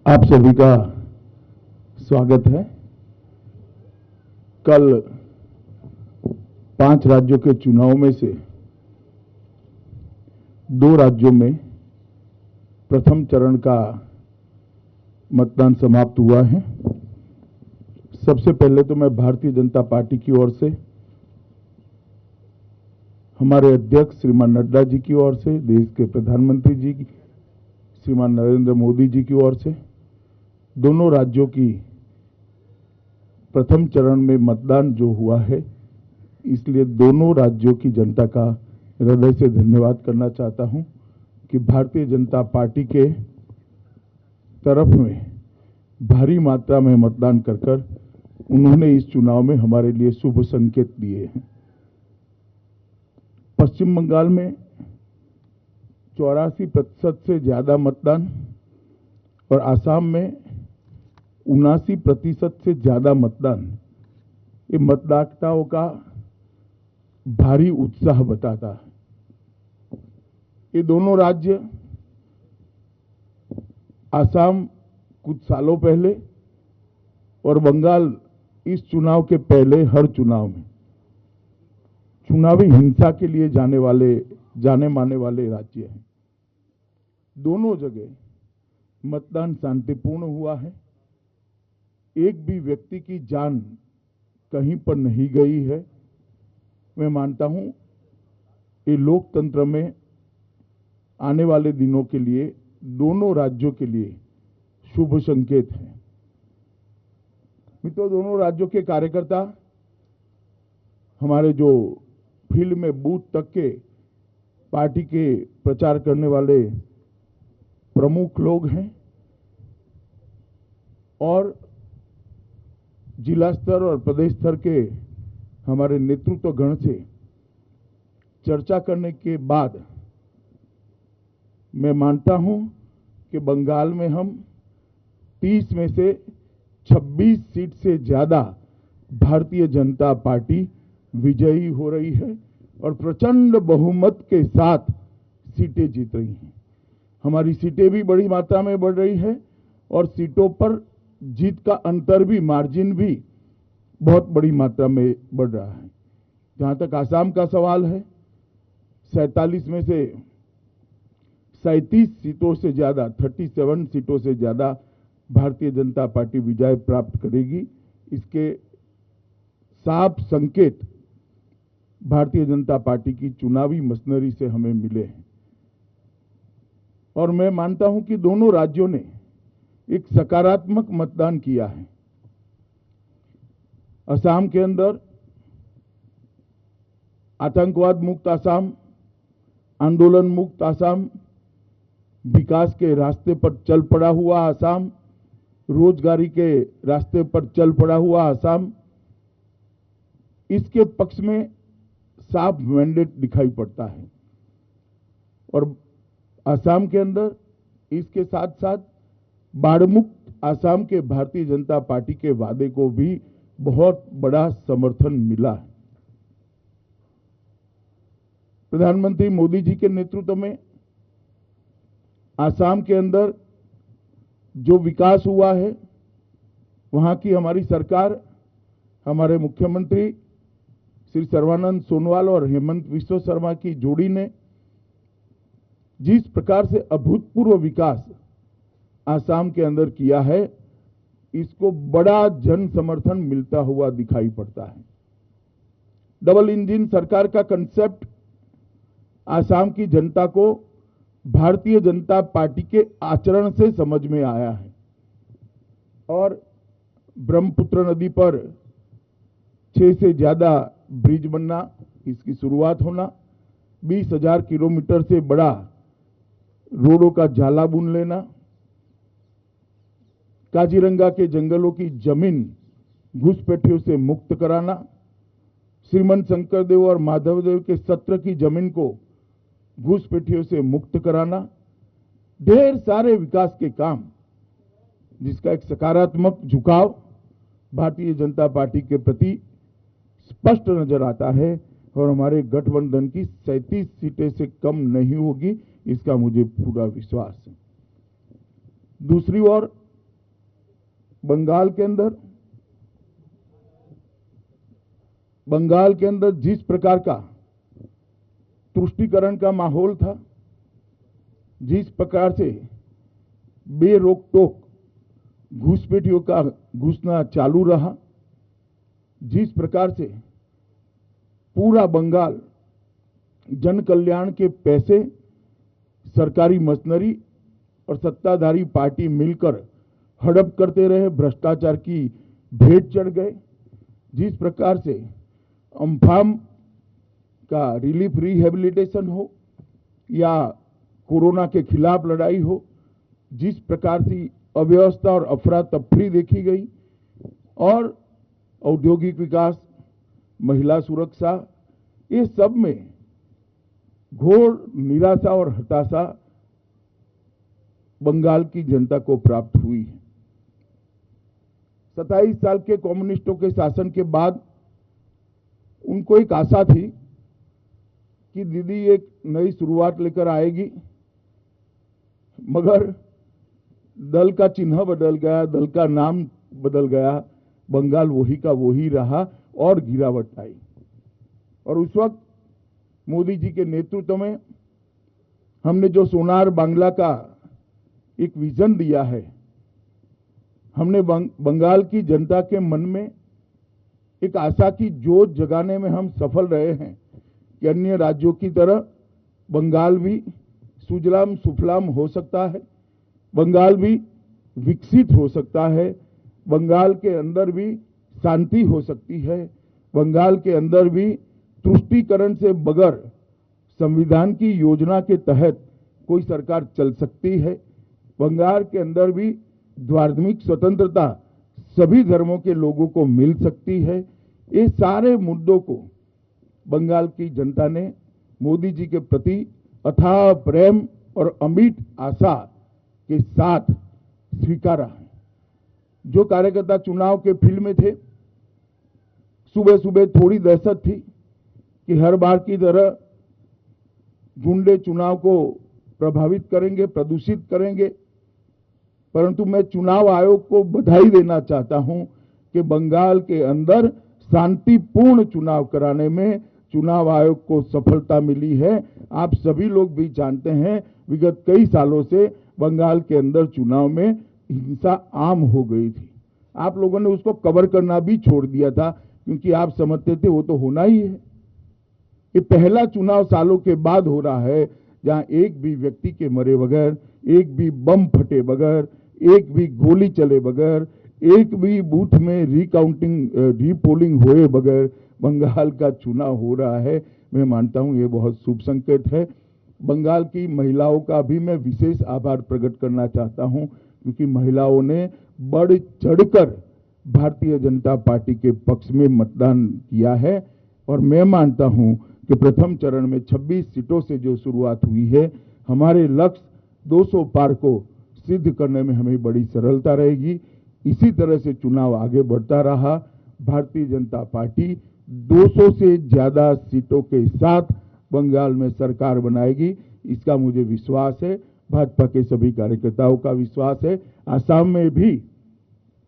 आप सभी का स्वागत है। कल 5 राज्यों के चुनाव में से 2 राज्यों में प्रथम चरण का मतदान समाप्त हुआ है। सबसे पहले तो मैं भारतीय जनता पार्टी की ओर से, हमारे अध्यक्ष श्रीमान नड्डा जी की ओर से, देश के प्रधानमंत्री जी श्रीमान नरेंद्र मोदी जी की ओर से, दोनों राज्यों की प्रथम चरण में मतदान जो हुआ है, इसलिए दोनों राज्यों की जनता का हृदय से धन्यवाद करना चाहता हूं कि भारतीय जनता पार्टी के तरफ में भारी मात्रा में मतदान कर उन्होंने इस चुनाव में हमारे लिए शुभ संकेत दिए हैं। पश्चिम बंगाल में 84% से ज्यादा मतदान और आसाम में 79% से ज्यादा मतदान, ये मतदाताओं का भारी उत्साह बताता है। ये दोनों राज्य, आसाम कुछ सालों पहले और बंगाल इस चुनाव के पहले हर चुनाव में चुनावी हिंसा के लिए जाने माने वाले राज्य हैं। दोनों जगह मतदान शांतिपूर्ण हुआ है। एक भी व्यक्ति की जान कहीं पर नहीं गई है। मैं मानता हूं ये लोकतंत्र में आने वाले दिनों के लिए दोनों राज्यों के लिए शुभ संकेत है। मित्रों, दोनों राज्यों के कार्यकर्ता, हमारे जो फील्ड में बूथ तक के पार्टी के प्रचार करने वाले प्रमुख लोग हैं और जिला स्तर और प्रदेश स्तर के हमारे नेतृत्व गण से चर्चा करने के बाद मैं मानता हूं कि बंगाल में हम 30 में से 26 सीट से ज्यादा भारतीय जनता पार्टी विजयी हो रही है और प्रचंड बहुमत के साथ सीटें जीत रही हैं। हमारी सीटें भी बड़ी मात्रा में बढ़ रही है और सीटों पर जीत का अंतर भी, मार्जिन भी बहुत बड़ी मात्रा में बढ़ रहा है। जहां तक आसाम का सवाल है, 47 में से 37 सीटों से ज्यादा, 37 सीटों से ज्यादा भारतीय जनता पार्टी विजय प्राप्त करेगी। इसके साफ संकेत भारतीय जनता पार्टी की चुनावी मशीनरी से हमें मिले हैं और मैं मानता हूं कि दोनों राज्यों ने एक सकारात्मक मतदान किया है। असम के अंदर आतंकवाद मुक्त असम, आंदोलन मुक्त असम, विकास के रास्ते पर चल पड़ा हुआ असम, रोजगारी के रास्ते पर चल पड़ा हुआ असम, इसके पक्ष में साफ मैंडेट दिखाई पड़ता है। और असम के अंदर इसके साथ साथ बाढ़ मुक्त असम के भारतीय जनता पार्टी के वादे को भी बहुत बड़ा समर्थन मिला है। प्रधानमंत्री मोदी जी के नेतृत्व में असम के अंदर जो विकास हुआ है, वहां की हमारी सरकार, हमारे मुख्यमंत्री श्री सर्बानंद सोनोवाल और हेमंत बिस्वा शर्मा की जोड़ी ने जिस प्रकार से अभूतपूर्व विकास असम के अंदर किया है, इसको बड़ा जन समर्थन मिलता हुआ दिखाई पड़ता है। डबल इंजन सरकार का कंसेप्ट असम की जनता को भारतीय जनता पार्टी के आचरण से समझ में आया है और ब्रह्मपुत्र नदी पर 6 से ज्यादा ब्रिज बनना, इसकी शुरुआत होना, 20,000 किलोमीटर से बड़ा रोडों का जाला बुन लेना, काजीरंगा के जंगलों की जमीन घुसपैठियों से मुक्त कराना, श्रीमंत शंकरदेव और माधवदेव के सत्र की जमीन को घुसपैठियों से मुक्त कराना, ढेर सारे विकास के काम, जिसका एक सकारात्मक झुकाव भारतीय जनता पार्टी के प्रति स्पष्ट नजर आता है और हमारे गठबंधन की 37 सीटें से कम नहीं होगी, इसका मुझे पूरा विश्वास है। दूसरी ओर बंगाल के अंदर जिस प्रकार का तुष्टीकरण का माहौल था, जिस प्रकार से बेरोक टोक घुसपैठियों का घुसना चालू रहा, जिस प्रकार से पूरा बंगाल जन कल्याण के पैसे सरकारी मशीनरी और सत्ताधारी पार्टी मिलकर हड़प करते रहे, भ्रष्टाचार की भेंट चढ़ गए, जिस प्रकार से अम्फान का रिलीफ रिहेबिलिटेशन हो या कोरोना के खिलाफ लड़ाई हो, जिस प्रकार से अव्यवस्था और अफरा तफरी देखी गई, और औद्योगिक विकास, महिला सुरक्षा, ये सब में घोर निराशा और हताशा बंगाल की जनता को प्राप्त हुई है। 27 साल के कम्युनिस्टों के शासन के बाद उनको एक आशा थी कि दीदी एक नई शुरुआत लेकर आएगी, मगर दल का चिन्ह बदल गया, दल का नाम बदल गया, बंगाल वही का वही रहा और गिरावट आई। और उस वक्त मोदी जी के नेतृत्व में हमने जो सोनार बांग्ला का एक विजन दिया है, हमने बंगाल की जनता के मन में एक आशा की जोत जगाने में हम सफल रहे हैं कि अन्य राज्यों की तरह बंगाल भी सुजलाम सुफलाम हो सकता है, बंगाल भी विकसित हो सकता है, बंगाल के अंदर भी शांति हो सकती है, बंगाल के अंदर भी तुष्टीकरण से बगैर संविधान की योजना के तहत कोई सरकार चल सकती है, बंगाल के अंदर भी धार्मिक स्वतंत्रता सभी धर्मों के लोगों को मिल सकती है। ये सारे मुद्दों को बंगाल की जनता ने मोदी जी के प्रति अथाह प्रेम और अमिट आशा के साथ स्वीकारा है। जो कार्यकर्ता चुनाव के फील्ड में थे, सुबह सुबह थोड़ी दहशत थी कि हर बार की तरह गुंडे चुनाव को प्रभावित करेंगे, प्रदूषित करेंगे, परंतु मैं चुनाव आयोग को बधाई देना चाहता हूं कि बंगाल के अंदर शांतिपूर्ण चुनाव कराने में चुनाव आयोग को सफलता मिली है। आप सभी लोग भी जानते हैं, विगत कई सालों से बंगाल के अंदर चुनाव में हिंसा आम हो गई थी। आप लोगों ने उसको कवर करना भी छोड़ दिया था, क्योंकि आप समझते थे वो तो होना ही है। ये पहला चुनाव सालों के बाद हो रहा है जहां एक भी व्यक्ति के मरे बगैर, एक भी बम फटे बगैर, एक भी गोली चले बगैर, एक भी बूथ में रीपोलिंग हुए बगैर बंगाल का चुनाव हो रहा है। मैं मानता हूं ये बहुत शुभ संकेत है। बंगाल की महिलाओं का भी मैं विशेष आभार प्रकट करना चाहता हूं, क्योंकि महिलाओं ने बढ़ चढ़कर भारतीय जनता पार्टी के पक्ष में मतदान किया है। और मैं मानता हूं कि प्रथम चरण में 26 सीटों से जो शुरुआत हुई है, हमारे लक्ष्य 200 पार को सिद्ध करने में हमें बड़ी सरलता रहेगी। इसी तरह से चुनाव आगे बढ़ता रहा, भारतीय जनता पार्टी 200 से ज्यादा सीटों के साथ बंगाल में सरकार बनाएगी, इसका मुझे विश्वास है। भाजपा के सभी कार्यकर्ताओं का विश्वास है। आसाम में भी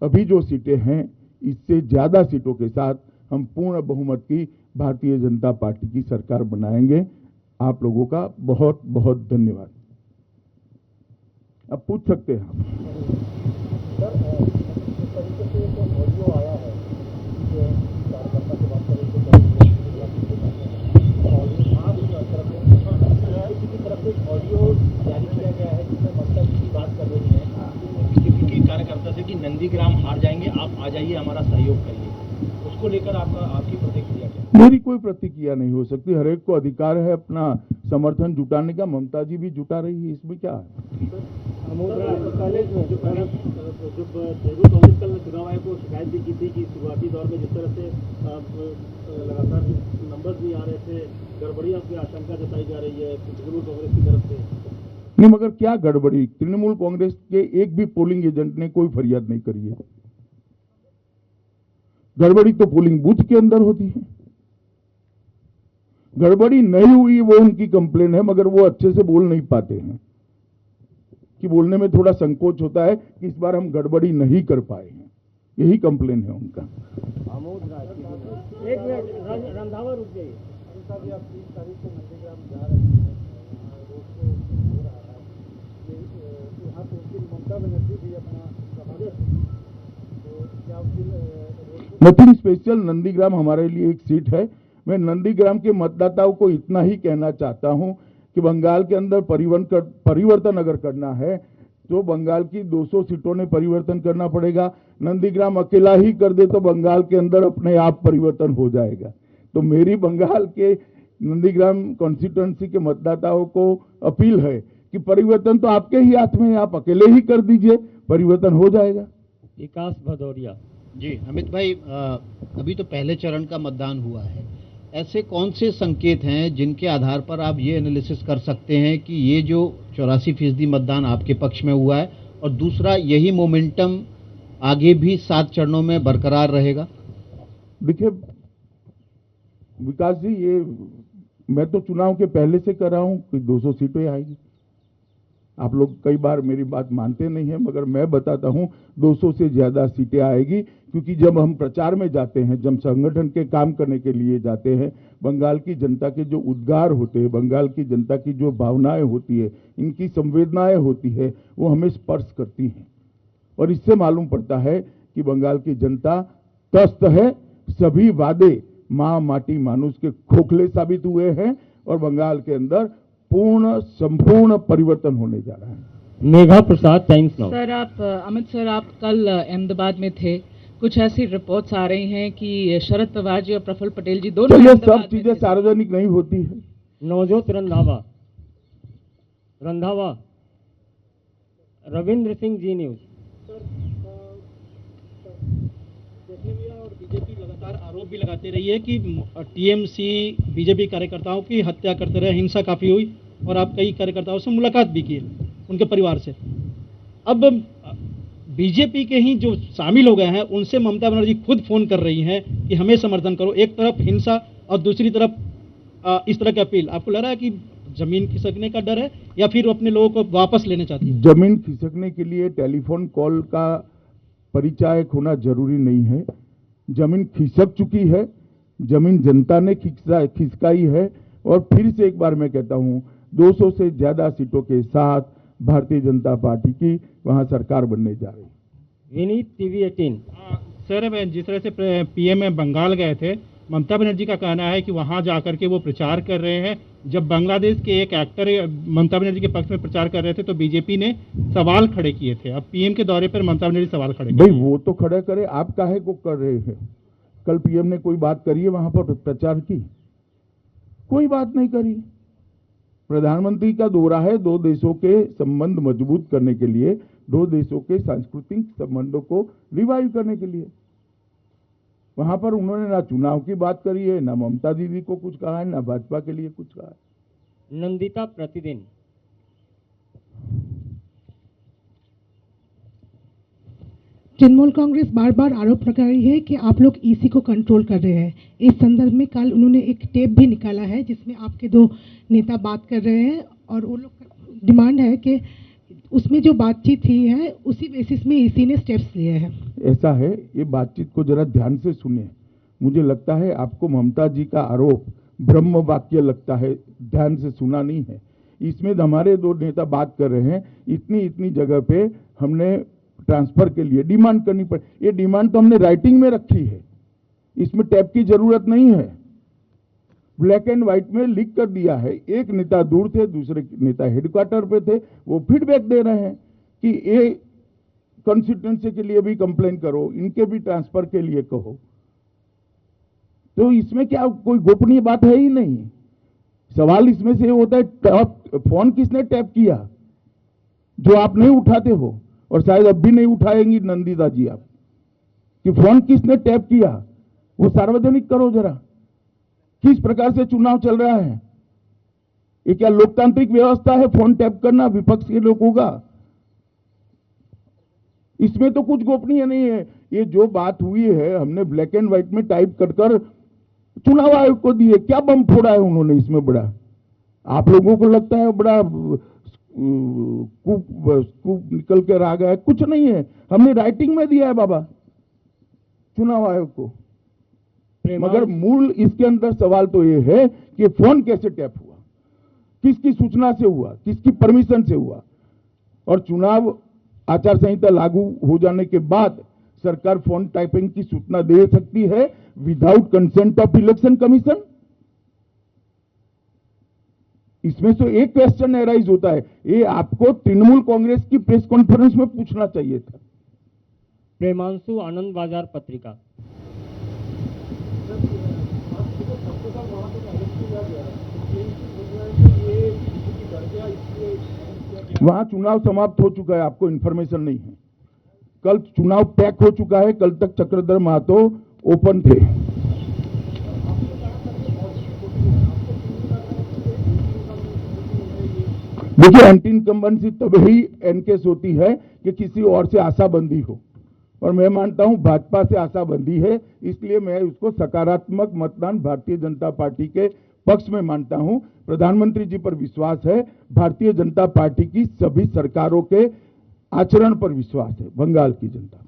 अभी जो सीटें हैं, इससे ज्यादा सीटों के साथ हम पूर्ण बहुमत की भारतीय जनता पार्टी की सरकार बनाएंगे। आप लोगों का बहुत बहुत धन्यवाद। अब पूछ सकते हैं आप। सर, जिस तरीके से एक ऑडियो आया है कि कार्यकर्ता से बात करें तो किसी तरफ से ऑडियो जारी किया गया है जिसमें ममता जी की बात कर रही है बीजेपी के कार्यकर्ता से कि नंदीग्राम हार जाएंगे, आप आ जाइए, हमारा सहयोग करिए। उसको लेकर आपकी प्रतिक्रिया क्या? मेरी कोई प्रतिक्रिया नहीं हो सकती। हर एक को अधिकार है अपना समर्थन जुटाने का। ममता जी भी जुटा रही है, इसमें क्या है? पहले जो तृणमूल कांग्रेस कल चुनाव आयोग को शिकायत भी की थी कि शुरुआती दौर में जिस तरह से लगातार नंबर भी आ रहे थे, गड़बड़ियों की आशंका जताई जा रही है तृणमूल कांग्रेस की तरफ से। नहीं, मगर क्या गड़बड़ी? तृणमूल कांग्रेस के एक भी पोलिंग एजेंट ने कोई फरियाद नहीं करी है। गड़बड़ी तो पोलिंग बूथ के अंदर होती है। गड़बड़ी नहीं हुई वो उनकी कंप्लेन है, मगर वो अच्छे से बोल नहीं पाते हैं। कि बोलने में थोड़ा संकोच होता है कि इस बार हम गड़बड़ी नहीं कर पाए हैं, यही कंप्लेन है उनका। एक मिनट रंधावा रुक जाइए। आप 30 तारीख को नंदीग्राम जा रहे हैं, रोड शो हो रहा है, यहाँ पे उस दिन ममता बनर्जी भी अपना सभा कर रही हैं, तो क्या उस दिन नथिंग स्पेशल, नंदीग्राम हमारे लिए एक सीट है। मैं नंदीग्राम के मतदाताओं को इतना ही कहना चाहता हूं कि बंगाल के अंदर परिवर्तन अगर करना है तो बंगाल की 200 सीटों ने परिवर्तन करना पड़ेगा। नंदीग्राम अकेला ही कर दे तो बंगाल के अंदर अपने आप परिवर्तन हो जाएगा। तो मेरी बंगाल के नंदीग्राम कॉन्स्टिट्यूएंसी के मतदाताओं को अपील है कि परिवर्तन तो आपके ही हाथ में है, आप अकेले ही कर दीजिए, परिवर्तन हो जाएगा। विकास भदौरिया जी अमित भाई, अभी तो पहले चरण का मतदान हुआ है, ऐसे कौन से संकेत हैं जिनके आधार पर आप ये एनालिसिस कर सकते हैं कि ये जो 84% मतदान आपके पक्ष में हुआ है, और दूसरा यही मोमेंटम आगे भी 7 चरणों में बरकरार रहेगा? देखिए विकास जी, ये मैं तो चुनाव के पहले से कर रहा हूं कि 200 सीटें आएगी। आप लोग कई बार मेरी बात मानते नहीं है, मगर मैं बताता हूं 200 से ज्यादा सीटें आएगी, क्योंकि जब हम प्रचार में जाते हैं, जब संगठन के काम करने के लिए जाते हैं, बंगाल की जनता के जो उद्गार होते हैं, बंगाल की जनता की जो भावनाएं होती है, इनकी संवेदनाएं होती है, वो हमें स्पर्श करती हैं। और इससे मालूम पड़ता है कि बंगाल की जनता त्रस्त है। सभी वादे माँ माटी मानुष के खोखले साबित हुए हैं और बंगाल के अंदर संपूर्ण परिवर्तन होने जा रहा है। Megha Prasad, Times Now. Sir Amit sir, आप कल अहमदाबाद में थे, कुछ ऐसी रिपोर्ट्स आ रही हैं कि शरद पवार जी और प्रफुल्ल पटेल जी दोनों ये अहमदाबाद सब चीजें सार्वजनिक नहीं होती है। नवजोत रंधावा, रविंद्र सिंह, जी न्यूज। और बीजेपी लगातार आरोप भी लगाते रही है कि टीएमसी बीजेपी कार्यकर्ताओं की हत्या करते रहे, हिंसा काफी हुई, और आप कई कार्यकर्ताओं से मुलाकात भी की उनके परिवार से। अब बीजेपी के ही जो शामिल हो गए हैं उनसे ममता बनर्जी खुद फोन कर रही हैं कि हमें समर्थन करो। एक तरफ हिंसा और दूसरी तरफ इस तरह की अपील। आपको लग रहा है कि जमीन खिसकने का डर है या फिर अपने लोगों को वापस लेना चाहती है? जमीन खिसकने के लिए टेलीफोन कॉल का परिचायक होना जरूरी नहीं है। जमीन खिसक चुकी है, जमीन जनता ने खिसकाई है, और फिर से एक बार मैं कहता हूं 200 से ज्यादा सीटों के साथ भारतीय जनता पार्टी की वहां सरकार बनने जा रही है। विनीत, टीवी 18। सर, जिस तरह से पीएम बंगाल गए थे, ममता बनर्जी का कहना है कि वहां जाकर के वो प्रचार कर रहे हैं। जब बांग्लादेश के एक एक्टर ममता बनर्जी के पक्ष में प्रचार कर रहे थे तो बीजेपी ने सवाल खड़े किए थे। अब पीएम के दौरे पर ममता बनर्जी सवाल खड़े भाई वो तो खड़े करे, आप काहे को कर रहे हैं? कल पीएम ने कोई बात करी है वहां पर प्रचार की? कोई बात नहीं करी। प्रधानमंत्री का दौरा है 2 देशों के संबंध मजबूत करने के लिए, 2 देशों के सांस्कृतिक संबंधों को रिवाइव करने के लिए। वहां पर उन्होंने ना चुनाव की बात करी है, ना ममता दीदी को कुछ कहा है, ना भाजपा के लिए कुछ कहा है। नंदिता प्रतिदिन। तृणमूल कांग्रेस बार बार आरोप लगा रही है कि आप लोग ईसी को कंट्रोल कर रहे हैं। इस संदर्भ में कल उन्होंने एक टेप भी निकाला है जिसमें आपके 2 नेता बात कर रहे हैं, और वो लोग डिमांड है कि उसमें जो बातचीत हुई है उसी बेसिस में ईसी ने स्टेप्स लिए हैं। ऐसा है, ये बातचीत को जरा ध्यान से सुनिए। मुझे लगता है आपको ममता जी का आरोप ब्रह्म वाक्य लगता है, ध्यान से सुना नहीं है। इसमें हमारे 2 नेता बात कर रहे हैं, इतनी जगह पे हमने ट्रांसफर के लिए डिमांड करनी पड़ी। ये डिमांड तो हमने राइटिंग में रखी है, इसमें टैप की जरूरत नहीं है। ब्लैक एंड व्हाइट में लिख कर दिया है। एक नेता दूर थे, दूसरे नेता हेडक्वार्टर पे थे, वो फीडबैक दे रहे हैं कि ये कॉन्स्टिट्यूएंसी के लिए भी कंप्लेन करो, इनके भी ट्रांसफर के लिए कहो। तो इसमें क्या कोई गोपनीय बात है ही नहीं। सवाल इसमें से होता है फोन किसने टैप किया, जो आप नहीं उठाते हो, और शायद अब भी नहीं उठाएंगी नंदिता जी आप, कि फोन किसने टैप किया वो सार्वजनिक करो जरा। किस प्रकार से चुनाव चल रहा है, ये क्या लोकतांत्रिक व्यवस्था है फोन टैप करना विपक्ष के लोगों का? इसमें तो कुछ गोपनीय नहीं है। ये जो बात हुई है हमने ब्लैक एंड व्हाइट में टाइप कर चुनाव आयोग को दिए। क्या बम फोड़ा है उन्होंने इसमें बड़ा? आप लोगों को लगता है बड़ा कूप निकल कर आ गया है, कुछ नहीं है। हमने राइटिंग में दिया है बाबा चुनाव आयोग को। मगर मूल इसके अंदर सवाल तो ये है कि फोन कैसे टैप हुआ, किसकी सूचना से हुआ, किसकी परमिशन से हुआ। और चुनाव आचार संहिता लागू हो जाने के बाद सरकार फोन टैपिंग की सूचना दे सकती है without consent of election commission. इसमें तो एक क्वेश्चन एराइज होता है, ये आपको तृणमूल कांग्रेस की प्रेस कॉन्फ्रेंस में पूछना चाहिए था। प्रेमांशु, आनंद बाजार पत्रिका। वहां चुनाव समाप्त हो चुका है, आपको इंफॉर्मेशन नहीं है। कल चुनाव पैक हो चुका है, कल तक चक्रधर महतो ओपन थे। देखिए, एंटी इनकम्बेंसी तभी एनकेस होती है कि किसी और से आशाबंदी हो, और मैं मानता हूं भाजपा से आशाबंदी है, इसलिए मैं उसको सकारात्मक मतदान भारतीय जनता पार्टी के पक्ष में मानता हूं। प्रधानमंत्री जी पर विश्वास है, भारतीय जनता पार्टी की सभी सरकारों के आचरण पर विश्वास है बंगाल की जनता।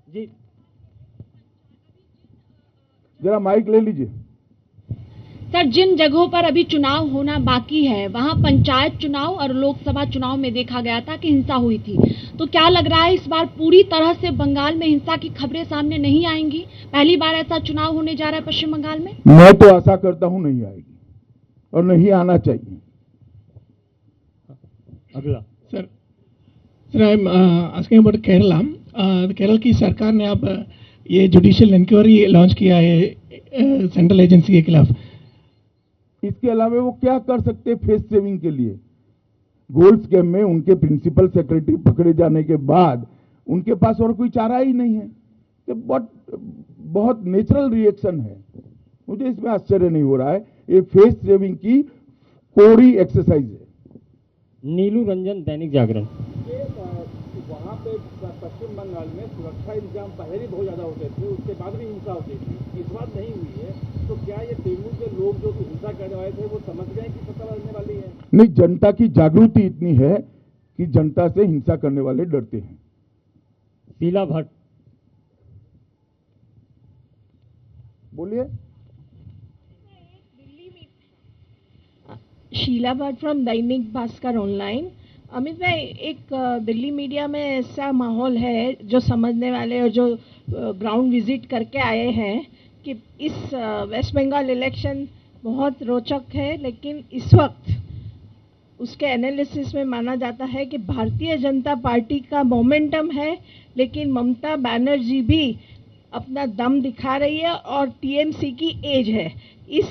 जी जरा माइक ले लीजिए। सर, जिन जगहों पर अभी चुनाव होना बाकी है वहां पंचायत चुनाव और लोकसभा चुनाव में देखा गया था कि हिंसा हुई थी, तो क्या लग रहा है इस बार पूरी तरह से बंगाल में हिंसा की खबरें सामने नहीं आएंगी? पहली बार ऐसा चुनाव होने जा रहा है पश्चिम बंगाल में। मैं तो आशा करता हूं नहीं आएगी और नहीं आना चाहिए। अगला sir I am asking about Kerala. Kerala की सरकार ने अब ये जुडिशियल इंक्वायरी लॉन्च किया है सेंट्रल एजेंसी के खिलाफ। इसके अलावा वो क्या कर सकते हैं फेस सेविंग के लिए? गोल्ड स्कैम में उनके प्रिंसिपल सेक्रेटरी पकड़े जाने के बाद उनके पास और कोई चारा ही नहीं है। तो बहुत नेचुरल रिएक्शन है, मुझे इसमें आश्चर्य नहीं हो रहा है। ये फेस सेविंग की कोरी एक्सरसाइज है। नीलू रंजन, दैनिक जागरण। वहाँ पे पश्चिम बंगाल में सुरक्षा इंतजाम पहले ही बहुत ज्यादा होते थे, उसके बाद भी हिंसा होती थी, इस बार नहीं हुई है। तो क्या ये तृणमूल के लोग जो हिंसा करने वाले थे वो समझ गए कि सत्ता लगने वाली है? नहीं, जनता की जागृति इतनी है कि जनता से हिंसा करने वाले डरते हैं। शीला भट्ट। बोलिए। Sheila Bhatt from Dainik Bhaskar online. अमित भाई, एक दिल्ली मीडिया में ऐसा माहौल है जो समझने वाले और जो ग्राउंड विजिट करके आए हैं कि इस वेस्ट बंगाल इलेक्शन बहुत रोचक है, लेकिन इस वक्त उसके एनालिसिस में माना जाता है कि भारतीय जनता पार्टी का मोमेंटम है, लेकिन ममता बनर्जी भी अपना दम दिखा रही है और टीएमसी की एज है। इस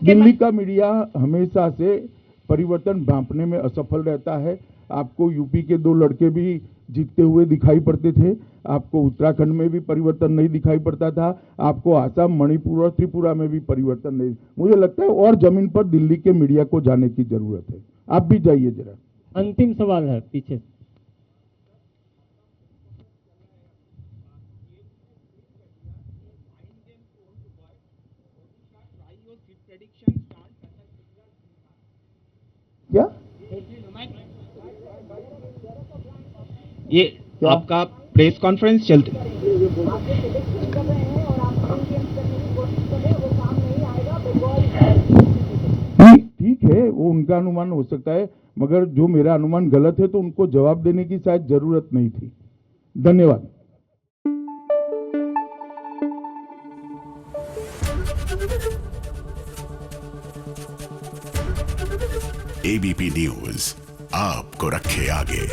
दिल्ली का मीडिया हमेशा से परिवर्तन भांपने में असफल रहता है। आपको यूपी के 2 लड़के भी जीतते हुए दिखाई पड़ते थे, आपको उत्तराखंड में भी परिवर्तन नहीं दिखाई पड़ता था, आपको आसाम, मणिपुर और त्रिपुरा में भी परिवर्तन नहीं। मुझे लगता है और जमीन पर दिल्ली के मीडिया को जाने की जरूरत है। आप भी जाइए जरा। अंतिम सवाल है पीछे। क्या ये आपका प्रेस कॉन्फ्रेंस चलते ठीक है, वो उनका अनुमान हो सकता है, मगर जो मेरा अनुमान गलत है तो उनको जवाब देने की शायद जरूरत नहीं थी। धन्यवाद। एबीपी न्यूज आपको रखे आगे।